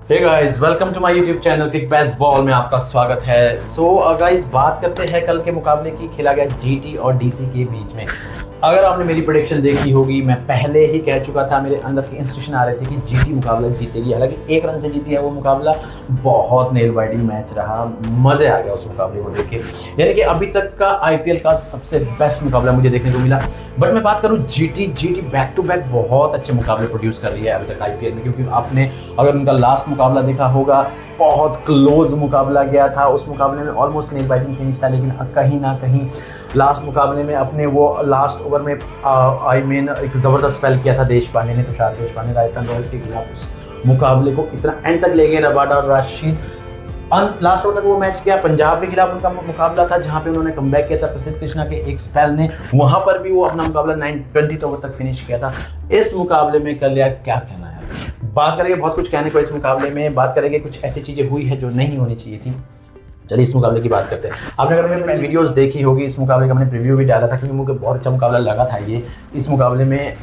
Hey guys, welcome to my YouTube channel kick base ball में आपका स्वागत है। सो गाइस, बात करते हैं कल के मुकाबले की। खेला गया जीटी और डीसी के बीच में। अगर आपने मेरी प्रेडिक्शन देखी होगी, मैं पहले ही कह चुका था, मेरे अंदर के इंस्ट्रक्शन आ रहे थे कि जीटी मुकाबला जीतेगी। हालांकि 1 रन से जीती है वो मुकाबला। बहुत नेल बाइटिंग मैच रहा, मज़े आ गया उस मुकाबले को देख के। यानी कि अभी तक का आईपीएल का सबसे बेस्ट मुकाबला मुझे देखने को मिला। बट मैं बात करूँ जीटी बैक टू बैक बहुत अच्छे मुकाबले प्रोड्यूस कर रही है अभी तक आईपीएल में। क्योंकि आपने अगर उनका लास्ट मुकाबला देखा होगा, बहुत क्लोज मुकाबला गया था। उस मुकाबले में ऑलमोस्ट नेल बाइटिंग फिनिश था, लेकिन कहीं ना कहीं लास्ट मुकाबले में अपने वो लास्ट ओवर में एक ज़बरदस्त स्पेल किया था देश पांडे ने, तुषार देश पांडे, राजस्थान रॉयल्स के खिलाफ। उस मुकाबले को इतना एंड तक ले गए रबाडा और राशिद। लास्ट ओवर तक वो मैच किया। पंजाब के खिलाफ उनका मुकाबला था, जहां पे उन्होंने कमबैक किया था प्रसिद्ध कृष्णा के एक स्पेल ने। वहां पर भी वो अपना मुकाबला 20 ओवर तक फिनिश किया था। इस मुकाबले में कल यार क्या कहना है, बात करेंगे बहुत कुछ कहने को इस मुकाबले में। बात करेंगे कुछ ऐसी चीज़ें हुई है जो नहीं होनी चाहिए थी। चलिए इस मुकाबले की बात करते हैं। आपने अगर मेरी वीडियोस देखी होगी, इस मुकाबले का मैंने प्रीव्यू भी डाला था, क्योंकि मुझे बहुत अच्छा मुकाबला लगा था ये। इस मुकाबले में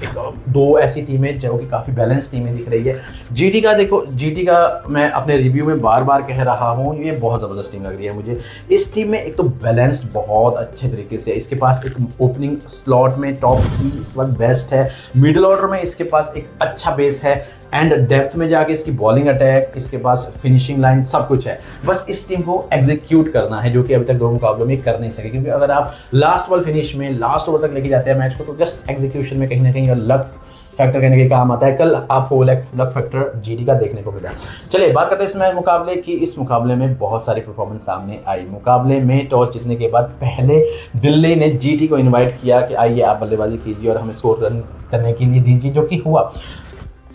दो ऐसी टीमें जो कि काफ़ी बैलेंस टीमें दिख रही है। जीटी का देखो, जीटी का मैं अपने रिव्यू में बार बार कह रहा हूँ, ये बहुत ज़बरदस्त टीम लग रही है मुझे। इस टीम में एक तो बैलेंस बहुत अच्छे तरीके से, इसके पास एक ओपनिंग स्लॉट में टॉप 3 इसके बाद बेस्ट है। मिडिल ऑर्डर में इसके पास एक अच्छा बेस है, एंड डेप्थ में जाके इसकी बॉलिंग अटैक, इसके पास फिनिशिंग लाइन, सब कुछ है। बस इस टीम को एग्जीक्यूट करना है, जो कि अभी तक 2 मुकाबलों में कर नहीं सके। क्योंकि अगर आप लास्ट बॉल फिनिश में लास्ट ओवर तक लेके जाते हैं मैच को, तो जस्ट एग्जीक्यूशन में कहीं ना कहीं लक फैक्टर कहने के काम आता है। कल आपको लक फैक्टर जीटी का देखने को मिला। चलिए बात करते हैं इस मुकाबले की। इस मुकाबले में बहुत सारी परफॉर्मेंस सामने आई। मुकाबले में टॉस जीतने के बाद पहले दिल्ली ने जीटी को इन्वाइट किया कि आइए आप बल्लेबाजी कीजिए और हमें स्कोर रन करने के लिए दीजिए, जो कि हुआ।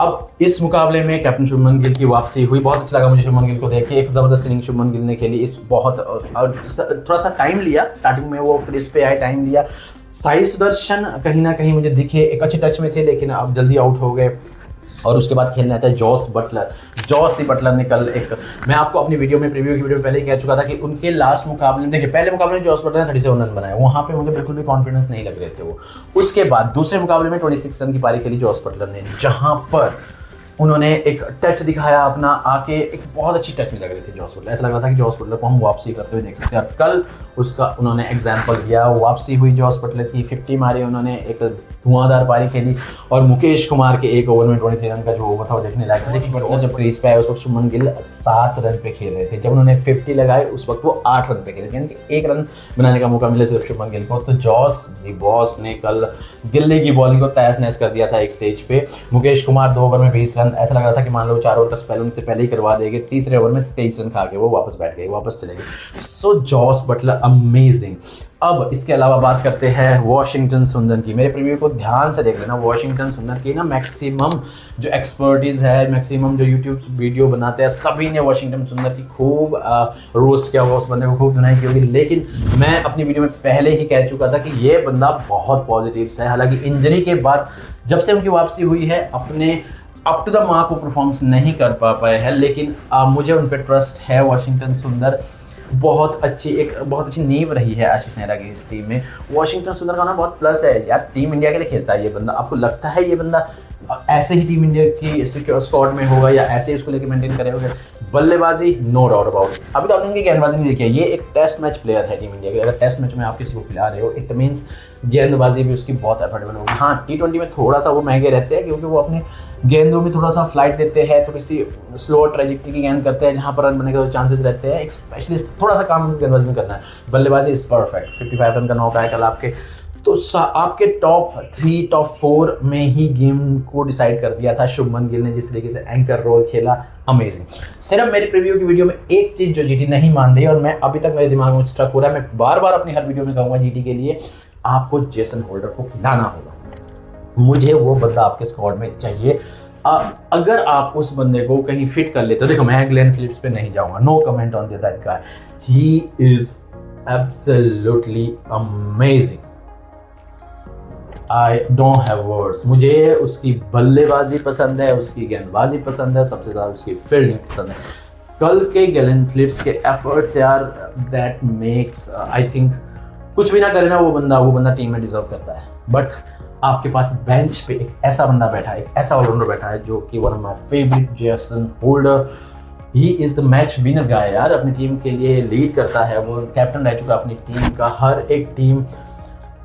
अब इस मुकाबले में कैप्टन शुभमन गिल की वापसी हुई। बहुत अच्छा लगा मुझे शुभमन गिल को देख के। एक ज़बरदस्त इनिंग शुभमन गिल ने खेली। इस बहुत थोड़ा सा टाइम लिया, स्टार्टिंग में वो क्रीज पे आए, टाइम लिया। साई सुदर्शन कहीं ना कहीं मुझे दिखे, एक अच्छे टच में थे, लेकिन अब जल्दी आउट हो गए। और उसके बाद खेलने आता है जॉस बटलर ने कल मैं आपको अपनी वीडियो में, प्रीव्यू की वीडियो में पहले ही कह चुका था कि उनके लास्ट मुकाबले में, देखिए पहले मुकाबले में जॉस बटलर ने 37 रन बनाए, वहां पे मुझे बिल्कुल भी कॉन्फिडेंस नहीं लग रहे थे वो। उसके बाद दूसरे मुकाबले में 26 रन की पारी खेली जॉस बटलर ने, जहां पर उन्होंने एक टच दिखाया अपना आके, एक बहुत अच्छी टच में लग रही थी जॉस बटलर। ऐसा लग रहा था कि जॉस बटलर को हम वापसी करते हुए देख सकते हैं। और कल उसका उन्होंने एग्जाम्पल दिया। वापसी हुई जॉस बटलर की, 50 मारी उन्होंने, एक धुआंधार पारी खेली। और मुकेश कुमार के एक ओवर में 23 रन का जो ओवर था वो देखने लायक था। देखिए बटलर जब क्रीज पे आए उस वक्त शुभमन गिल 7 रन पे खेल रहे थे। जब उन्होंने 50 लगाए उस वक्त वो 8 रन पे खेले, यानी कि 1 रन बनाने का मौका मिले सिर्फ शुभमन गिल को। तो जॉस दी बॉस ने कल दिल्ली की बॉलिंग को तहस नहस कर दिया था एक स्टेज पे। मुकेश कुमार 2 ओवर में 20 रन, ऐसा लग रहा था कि मान लो 4 ओवर का स्पेल उनसे पहले ही करवा देंगे। तीसरे ओवर में 23 रन खा के वो वापस बैठ गए, वापस चले गए। सो जॉस बटलर अमेजिंग। अब इसके अलावा बात करते हैं वॉशिंगटन सुंदर की। मेरे प्रीव्यू को ध्यान से देख लेना। वॉशिंगटन सुंदर की ना मैक्सिमम जो एक्सपर्टीज है, मैक्सिमम जो यूट्यूब वीडियो बनाते हैं, सभी ने वॉशिंगटन सुंदर की खूब रोस्ट किया हुआ, उस बंदे को खूब धुनाई की होगी। लेकिन मैं अपनी वीडियो में पहले ही कह चुका था कि ये बंदा बहुत पॉजिटिव्स है। हालांकि इंजरी के बाद जब से उनकी वापसी हुई है, अपने अप टू द मार्क वो परफॉर्मेंस नहीं कर पाए हैं, लेकिन मुझे उन पर ट्रस्ट है। वॉशिंगटन सुंदर बहुत अच्छी नींव रही है आशीष नेहरा की इस टीम में। वॉशिंगटन सुंदर का ना बहुत प्लस है यार, टीम इंडिया के लिए खेलता है ये बंदा। आपको लगता है ये बंदा ऐसे ही टीम इंडिया की स्क्वाड में होगा या ऐसे ही उसको लेके मेंटेन करेगा? बल्लेबाजी नो डाउट अबाउट। अभी तो आपने उनकी गेंदबाजी नहीं देखी है। ये एक टेस्ट मैच प्लेयर है टीम इंडिया के। अगर टेस्ट मैच में आप किसी को खिला रहे हो, इट मीन्स गेंदबाजी भी उसकी बहुत एफर्टेबल होगी। हाँ, T20 में थोड़ा सा वो महंगे रहते हैं, क्योंकि वो अपने गेंदों में थोड़ा सा फ्लाइट देते हैं, थोड़ी सी स्लो ट्रेजेक्टरी की गेंद करते हैं, जहाँ पर रन बनने के चांसेस रहते हैं। एक स्पेशलिस्ट थोड़ा सा काम गेंदबाजी में करना है। बल्लेबाजी इज परफेक्ट। 55 रन का नॉक आया कल आपके, तो आपके टॉप 3 टॉप 4 में ही गेम को डिसाइड कर दिया था शुभमन गिल ने, जिस तरीके से एंकर रोल खेला। अमेजिंग। सिर्फ मेरी प्रीव्यू की वीडियो में एक चीज़ जो जीटी नहीं मान रही, और मैं अभी तक मेरे दिमाग में स्ट्रक हो रहा है, मैं बार बार अपनी हर वीडियो में कहूँगा जीटी के लिए, आपको जेसन होल्डर को खिलाना होगा। मुझे वो बंदा आपके स्क्वाड में चाहिए। अगर आप उस बंदे को कहीं फिट कर लेते हो, देखो मैं ग्लेन फिलिप्स पे नहीं जाऊँगा, no comment on that guy, he is absolutely amazing. I don't have words. मुझे उसकी बल्लेबाजी पसंद है, उसकी गेंदबाजी पसंद है, सबसे ज़्यादा उसकी फील्डिंग पसंद है। कल के गैलन फिलिप्स के एफर्ट्स यार, दैट मेक्स आई थिंक कुछ भी ना करे ना वो बंदा टीम में डिजर्व करता है। बट आपके पास बेंच पे एक ऐसा बंदा बैठा है, एक ऐसा ऑलराउंडर बैठा है जो कि one of my favourite, Jason Holder. He is the match winner guy यार, अपनी टीम के लिए लीड करता है, वो कैप्टन रह चुका अपनी टीम का। हर एक टीम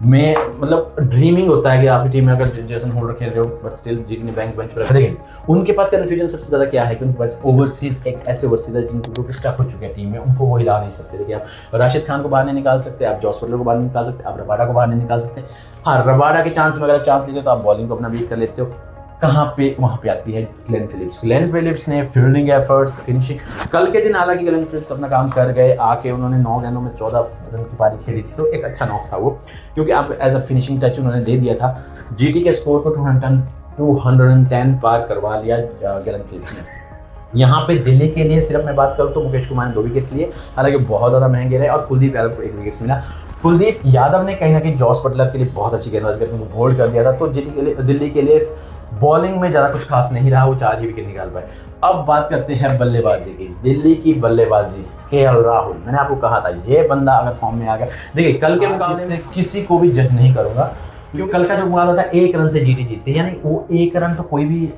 में मतलब ड्रीमिंग होता है कि आपकी टीम में अगर जेसन होल्डर खेल रहे हो बट स्टिल जीटी ने बैंक बेंच पर रखा। लेकिन उनके पास कन्फ्यूजन सबसे ज़्यादा क्या है कि उनके पास ओवरसीज, एक ऐसे ओवरसीज है जिनको ग्रुप स्टक हो चुके हैं टीम में, उनको वो हिला नहीं सकते। देखिए आप राशिद खान को बाहर नहीं निकाल सकते, आप जॉस बटलर को बाहर नहीं निकाल सकते, आप रबाडा को बाहर नहीं निकाल सकते। हाँ, रबाडा के चांस में अगर आप चांस लेते हो तो आप बॉलिंग को अपना वीक कर लेते हो। कहाँ पे वहाँ पे आती है ग्लेन फिलिप्स। ग्लेन फिलिप्स ने फील्डिंग एफर्ट्स, फिनिशिंग, कल के दिन हालांकि ग्लेन फिलिप्स अपना काम कर गए, आके उन्होंने 9 गेंदों में 14 रन की पारी खेली थी, तो एक अच्छा नॉक था वो, क्योंकि आप एज अ फिनिशिंग टच उन्होंने दे दिया था। जीटी के स्कोर को 210 पार करवा लिया ग्लेन फिलिप्स ने। यहाँ पे दिल्ली के लिए सिर्फ मैं बात करूँ तो मुकेश कुमार ने 2 विकेट्स लिए, हालांकि बहुत ज़्यादा महंगे रहे, और कुलदीप यादव को 1 विकेट मिला। कुलदीप यादव ने कहीं ना कहीं जॉस बटलर के लिए बहुत अच्छी गेंदबाजी करके उनको होल्ड कर दिया था, तो जीटी के लिए, दिल्ली के लिए बॉलिंग में ज़्यादा कुछ खास नहीं रहा, वो 4 ही विकेट निकाल पाए। अब बात करते हैं बल्लेबाजी की। दिल्ली की बल्लेबाजी, केएल राहुल, मैंने आपको कहा था ये बंदा अगर फॉर्म में आ गया, देखिए कल के मुकाबले से किसी को भी जज नहीं करूंगा, क्योंकि कल का जो मुकाबला था 1 रन से जीटी जीतती, यानी वो 1 रन तो कोई भी,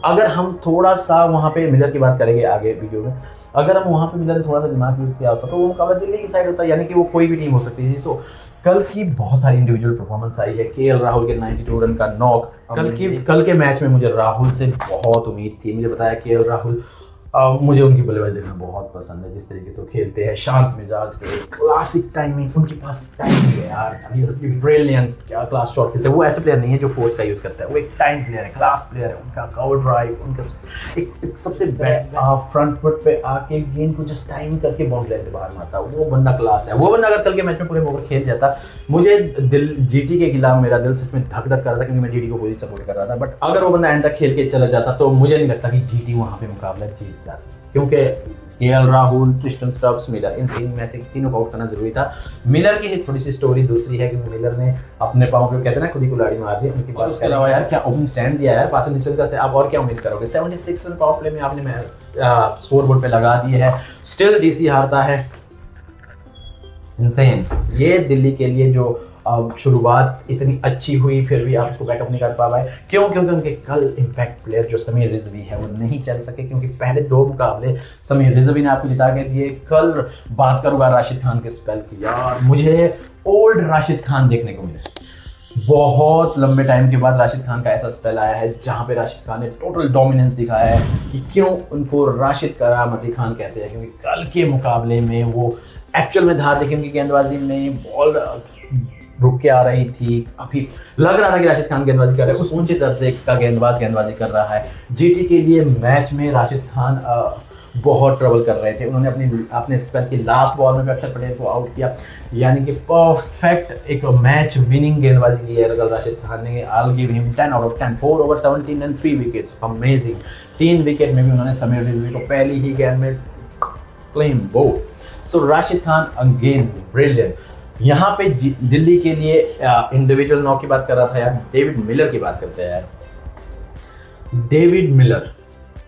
अगर हम थोड़ा सा वहाँ पे मिलर की बात करेंगे आगे वीडियो में, अगर हम वहाँ पे मिलर ने थोड़ा सा दिमाग यूज़ किया होता तो वो मुकाबला दिल्ली की साइड होता, यानी कि वो कोई भी टीम हो सकती थी। सो कल की बहुत सारी इंडिविजुअल परफॉर्मेंस आई है। केएल राहुल के 92 रन का नॉक, कल के मैच में मुझे राहुल से बहुत उम्मीद थी। मुझे बताया केएल राहुल, मुझे उनकी बल्लेबाजी देखना बहुत पसंद है, जिस तरीके से खेलते हैं, शांत मिजाज के, क्लासिक टाइमिंग, उनके पास टाइमिंग है यार, ब्रिलियंट क्या क्लास शॉट खेलते हैं। वो ऐसे प्लेयर नहीं है जो फोर्स का यूज़ करता है, वो एक टाइम प्लेयर है, क्लास प्लेयर है। उनका कवर ड्राइव, उनका एक सबसे बेस्ट फ्रंट फुट पे आके गेंद को जस्ट टाइम करके बाउंड्री लाइन से बाहर मारता, वो बंदा क्लास है। वो बंदा अगर कल के मैच में पूरे ओवर खेल जाता, मुझे जीटी के खिलाफ मेरा दिल सच में धक धक कर रहा था, क्योंकि मैं जीटी को पूरी सपोर्ट कर रहा था। बट अगर वो बंदा एंड तक खेल के चला जाता तो मुझे नहीं लगता कि जीटी वहाँ पे मुकाबला जीत जाती, क्योंकि KL Rahul, Tristan Stubbs, Miller, इन 3 में से तीनों को आउट करना जरूरी था। मिलर की थोड़ी सी स्टोरी दूसरी है कि मिलर ने अपने पाँव पे, कहते हैं ना, खुद ही कुल्हाड़ी मार दी उनकी बात। उसके अलावा यार क्या ओपनिंग स्टैंड दिया यार पाथो निशंका से, आप और क्या उम्मीद करोगे। 76 रन पावर प्ले में आपने स्कोर बोर्ड पे लगा दिए है, स्टिल डीसी हारता है, इनसेन। ये दिल्ली के लिए जो शुरुआत इतनी अच्छी हुई, फिर भी आप इसको बैकअप नहीं कर पा पाए, क्यों? क्योंकि उनके कल इम्पैक्ट प्लेयर जो समीर रिजवी है वो नहीं चल सके, क्योंकि पहले 2 मुकाबले समीर रिजवी ने आपको जिता के दिए। कल बात करूँगा राशिद खान के स्पेल की, यार मुझे ओल्ड राशिद खान देखने को मिले। बहुत लंबे टाइम के बाद राशिद खान का ऐसा स्पेल आया है जहाँ पे राशिद खान ने टोटल डोमिनेंस दिखाया है, कि क्यों उनको राशिद करामती खान कहते हैं, क्योंकि कल के मुकाबले में वो एक्चुअल में धार देखी, उनकी गेंदबाजी में बॉल रुक के आ रही थी, अभी लग रहा था कि राशिद खान गेंदबाजी कर रहे हैं, उस ऊंचे दर्जे का गेंदबाजी कर रहा है। जीटी के लिए मैच में राशिद खान बहुत ट्रबल कर रहे थे, उन्होंने अपने स्पेल की लास्ट बॉल में अक्षर पटेल को आउट किया, यानी कि परफेक्ट एक मैच विनिंग गेंदबाजी की है कल राशिद खान ने। I'll give him 10 out of 10, 4 over 17 and 3 wickets, amazing. 3 wicket में भी उन्होंने समीर रिजवी को पहली ही गेंद में क्लेम बोल्ड। सो राशिद खान अगेन ब्रिलियंट। यहाँ पे दिल्ली के लिए इंडिविजुअल नॉक की बात कर रहा था यार, डेविड मिलर की बात करते हैं यार। डेविड मिलर,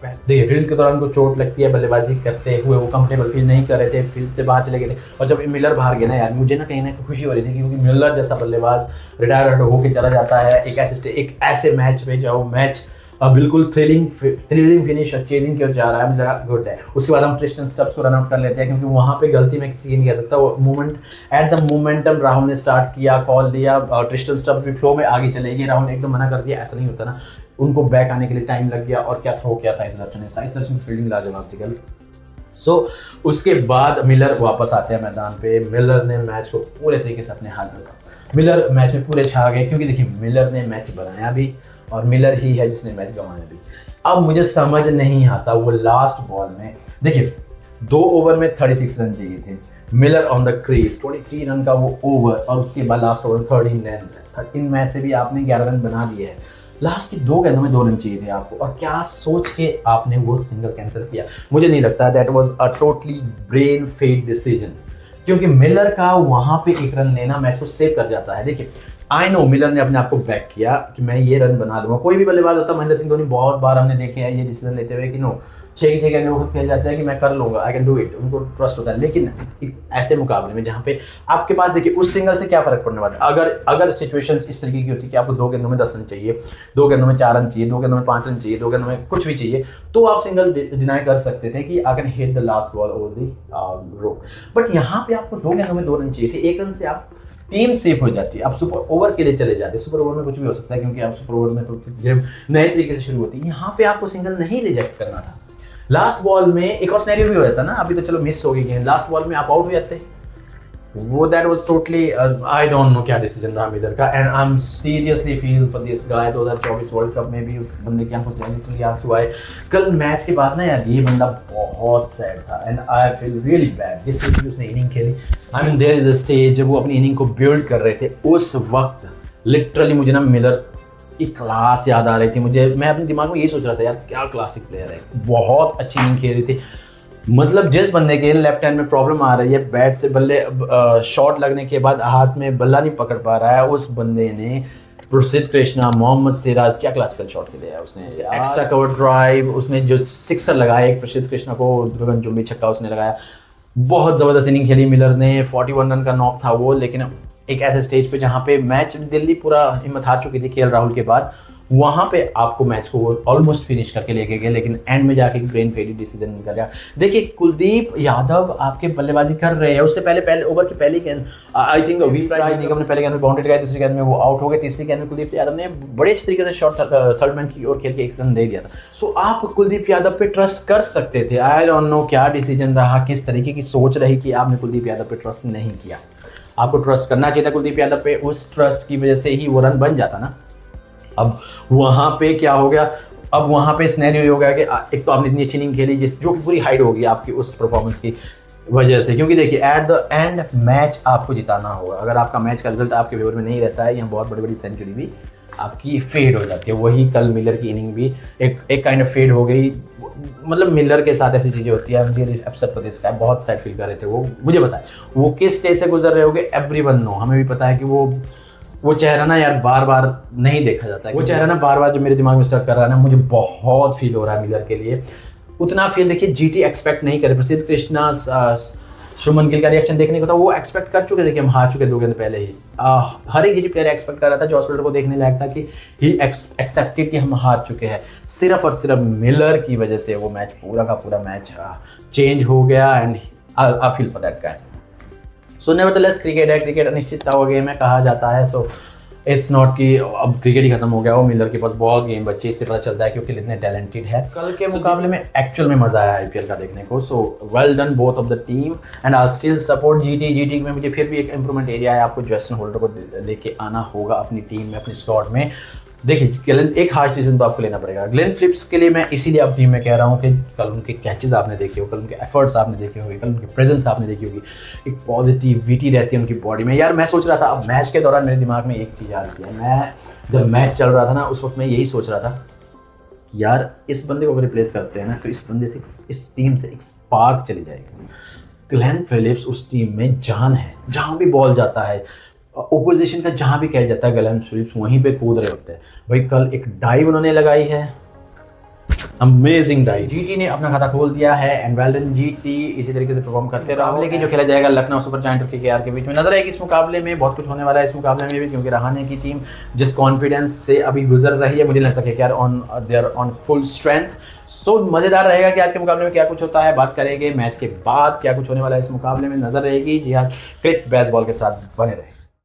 देखिए फील्ड के दौरान को चोट लगती है, बल्लेबाजी करते हुए वो कंफर्टेबल फील नहीं कर रहे थे, फील्ड से बाहर चले गए थे, और जब मिलर बाहर गए ना यार, मुझे ना कहीं ना खुशी हो रही थी, क्योंकि मिलर जैसा बल्लेबाज रिटायर्ड होकर चला जाता है एक ऐसे मैच में जो मैच बिल्कुल थ्रिलिंग फिनिश चेजिंग की ओर जा रहा है, मुझे गुड है। उसके बाद हम क्रिस्टन स्टब्स को रन आउट कर लेते हैं, क्योंकि वहाँ पे गलती में किसी की नहीं कह सकता, वो movement at the momentum Rahul ने स्टार्ट किया, कॉल दिया, क्रिस्टन स्टब्स भी फ्लो में आगे चले गए, राहुल ने एकदम मना कर दिया, ऐसा नहीं होता ना, उनको बैक आने के लिए टाइम लग गया। और क्या थ्रो किया साइस दर्शन ने, साइस दर्शन की फील्डिंग लाजवाब थी कल। सो उसके बाद मिलर वापस आते हैं मैदान पे। मिलर ने मैच को पूरे तरीके से अपने हाथ में रखा, मिलर मैच में पूरे छा गए, क्योंकि देखिए मिलर ने मैच बनाया भी और मिलर ही है जिसने मैच गंवाया भी। अब मुझे समझ नहीं आता, वो लास्ट बॉल में देखिए 2 ओवर में 36 रन चाहिए थे, Miller on the crease 23 run का वो ओवर, और उसके बाद लास्ट ओवर 13 में से भी आपने 11 रन बना लिए हैं। लास्ट की 2 गेंदों में 2 रन चाहिए थे आपको, और क्या सोच के आपने वो सिंगल कैंसिल किया? मुझे नहीं लगता that was a totally brain fade decision, क्योंकि मिलर का वहां पे 1 रन लेना मैच को सेव कर जाता है। देखिए आई नो मिलर ने अपने आप को बैक किया कि मैं ये रन बना लूंगा, कोई भी बल्लेबाज होता, महेंद्र सिंह धोनी बहुत बार हमने देखे हैं ये डिसीजन लेते हुए कि नो 6 गेंद में खेल जाते हैं कि मैं कर लूंगा, आई कैन डू इट, उनको ट्रस्ट होता है। लेकिन ऐसे मुकाबले में जहाँ पे आपके पास देखिए उस सिंगल से क्या फर्क पड़ने वाला है, अगर सिचुएशन इस तरीके की होती है कि आपको 2 गेंदों में 10 रन चाहिए, 2 गेंदों में 4 रन चाहिए, 2 गेंदों में 5 रन चाहिए, 2 गेंदों में कुछ भी चाहिए, तो आप सिंगल डिनाई कर सकते थे कि I can hit the last ball over the row. But यहाँ पे आपको 2 गेंदों में 2 रन चाहिए थे, 1 रन से आप टीम सेफ हो जाती है, आप सुपर ओवर के लिए चले जाते हैं। सुपर ओवर में कुछ भी हो सकता है क्योंकि आप सुपर ओवर में तो गेम नए तरीके से शुरू होती है। यहाँ पे आपको सिंगल नहीं रिजेक्ट करना था। लास्ट बॉल में एक और सिनेरियो भी हो जाता ना, अभी तो चलो मिस हो गई गेंद, लास्ट बॉल में आप आउट हो जाते, वो that was totally I don't know क्या डिसीजन रहा मिलर का। And I am seriously feel for this guy. 2024 world cup में भी उस बंदे की आंखों से लिटरली आंसू आए कल मैच के बाद ना यार, ये बंदा बहुत सैड था and I feel really bad. जिस तरीके से उसने इनिंग खेली, I mean there is a stage जब वो अपनी इनिंग को बिल्ड कर रहे थे, उस वक्त लिटरली मुझे ना मिलर की क्लास याद आ रही थी मुझे। मैं अपने दिमाग में यही सोच रहा था यार क्या क्लासिक प्लेयर है, बहुत अच्छी इनिंग खेल रही थी। मतलब जिस बंदे के लेफ्ट हैंड में प्रॉब्लम आ रही है, बैट से बल्ले शॉट लगने के बाद हाथ में बल्ला नहीं पकड़ पा रहा है, उस बंदे ने प्रसिद्ध कृष्णा, मोहम्मद सिराज क्या क्लासिकल शॉट खेले है उसने, एक्स्ट्रा कवर ड्राइव, उसने जो सिक्सर लगाया एक प्रसिद्ध कृष्णा को, गगन चुंबी छक्का उसने लगाया, बहुत ज़बरदस्त इनिंग खेली मिलर ने। 41 रन का नॉक था वो, लेकिन एक ऐसे स्टेज पे जहाँ पे मैच दिल्ली पूरा हिम्मत हार चुकी थी केएल राहुल के बाद, वहाँ पे आपको मैच को वो ऑलमोस्ट फिनिश करके लेके गए, लेकिन एंड में जाके ब्रेन फेली डिसीजन निकल गया। देखिए कुलदीप यादव आपके बल्लेबाजी कर रहे हैं, उससे पहले ओवर की पहली गेंद आई थिंक निगम ने पहले गेंद में बाउंड्री लगाई, दूसरी गेंद में वो आउट हो गए, तीसरी गेंद में कुलदीप यादव ने बड़े अच्छे तरीके से शॉट थर्ड मैन की ओर खेल के 1 रन दे दिया था। सो आप कुलदीप यादव पे ट्रस्ट कर सकते थे। आई डोंट नो क्या डिसीजन रहा, किस तरीके की सोच रही कि आपने कुलदीप यादव पे ट्रस्ट नहीं किया। आपको ट्रस्ट करना चाहिए था कुलदीप यादव पे, उस ट्रस्ट की वजह से ही वो रन बन जाता ना। अब वहाँ पे क्या हो गया, अब वहाँ पे सिनेरियो हो गया कि एक तो आपने इतनी अच्छी इनिंग खेली जो कि पूरी हाइड होगी आपकी उस परफॉर्मेंस की वजह से, क्योंकि देखिए एट द एंड मैच आपको जिताना होगा। अगर आपका मैच का रिजल्ट आपके फेवर में नहीं रहता है, यहाँ बहुत बड़ी बड़ी सेंचुरी भी आपकी फेड हो जाती है। वही कल मिलर की इनिंग भी एक काइंड ऑफ फेड हो गई। मतलब मिलर के साथ ऐसी चीज़ें होती है, really upset for this guy, बहुत सैड फील कर रहे थे वो। मुझे पता है वो किस स्टेज से गुजर रहे होंगे, एवरीवन नो, हमें भी पता है कि वो चेहरा ना यार बार बार नहीं देखा जाता है। वो चेहरा ना बार बार जो मेरे दिमाग में स्टक कर रहा है ना, मुझे बहुत फील हो रहा है मिलर के लिए। उतना फील देखिए जीटी एक्सपेक्ट नहीं करे, प्रसिद्ध कृष्णा शुभमन गिल का रिएक्शन देखने को था, वो एक्सपेक्ट कर चुके थे कि हम हार चुके 2 गेंद पहले ही। हर एक जीटी प्लेयर एक्सपेक्ट कर रहा था, जो हॉस्पिटल को देखने लायक था कि ही एक्सेप्टेड कि हम हार चुके हैं। सिर्फ और सिर्फ मिलर की वजह से वो मैच पूरा का पूरा मैच चेंज हो गया and I feel for that guy. So nevertheless cricket है, क्रिकेट अनिश्चितता हो गेम है कहा जाता है। सो इट्स नॉट कि अब क्रिकेट ही खत्म हो गया, वो मिलर के पास बहुत गेम बच्चे, इससे पता चलता है कि वो कितने टैलेंटेड है। कल के मुकाबले में एक्चुअल में मजा आया आईपीएल का देखने को। So well done both of the team and I still support GT में मुझे फिर भी एक इंप्रूवमेंट एरिया है, आपको जेसन होल्डर को लेके आना होगा अपनी टीम में, अपनी स्क्वाड में। देखिए एक हार्श डिसीजन तो आपको लेना पड़ेगा। ग्लेन फिलिप्स के लिए मैं इसीलिए अब टीम में कह रहा हूँ कि कल उनके कैचेस आपने देखे हो, कल उनके एफर्ट्स आपने देखे होंगे, कल उनकी प्रेजेंस आपने देखी होगी, एक पॉजिटिविटी रहती है उनकी बॉडी में। यार मैं सोच रहा था, अब मैच के दौरान मेरे दिमाग में एक चीज़ आ रही है, मैं जब मैच चल रहा था ना उस वक्त मैं यही सोच रहा था, यार इस बंदे को अगर रिप्लेस करते हैं ना तो इस बंदे से इस टीम से एक स्पार्क चली जाएगी। ग्लेन फिलिप्स उस टीम में जान है, जहाँ भी बॉल जाता है ओपोजिशन का, जहाँ भी कह जाता है ग्लेन फिलिप्स वहीं पे कूद रहे होते हैं। भाई कल एक डाइव उन्होंने लगाई है, अमेजिंग डाइव। जीटी ने अपना खाता खोल दिया है एंड वेल डन जीटी, इसी तरीके से परफॉर्म करते रहो। मुकाबले की जो खेला जाएगा लखनऊ सुपर जायंट और केकेआर के बीच में, नजर आएगी इस मुकाबले में बहुत कुछ होने वाला है इस मुकाबले में भी, क्योंकि रहाणे की टीम जिस कॉन्फिडेंस से अभी गुजर रही है, मुझे लगता है केकेआर ऑन फुल स्ट्रेंथ। सो मजेदार रहेगा कि आज के मुकाबले में क्या कुछ होता है, बात करेंगे मैच के बाद क्या कुछ होने वाला है इस मुकाबले में, नजर रहेगी। जी हाँ, क्रिक बेसबॉल के साथ बने रहे।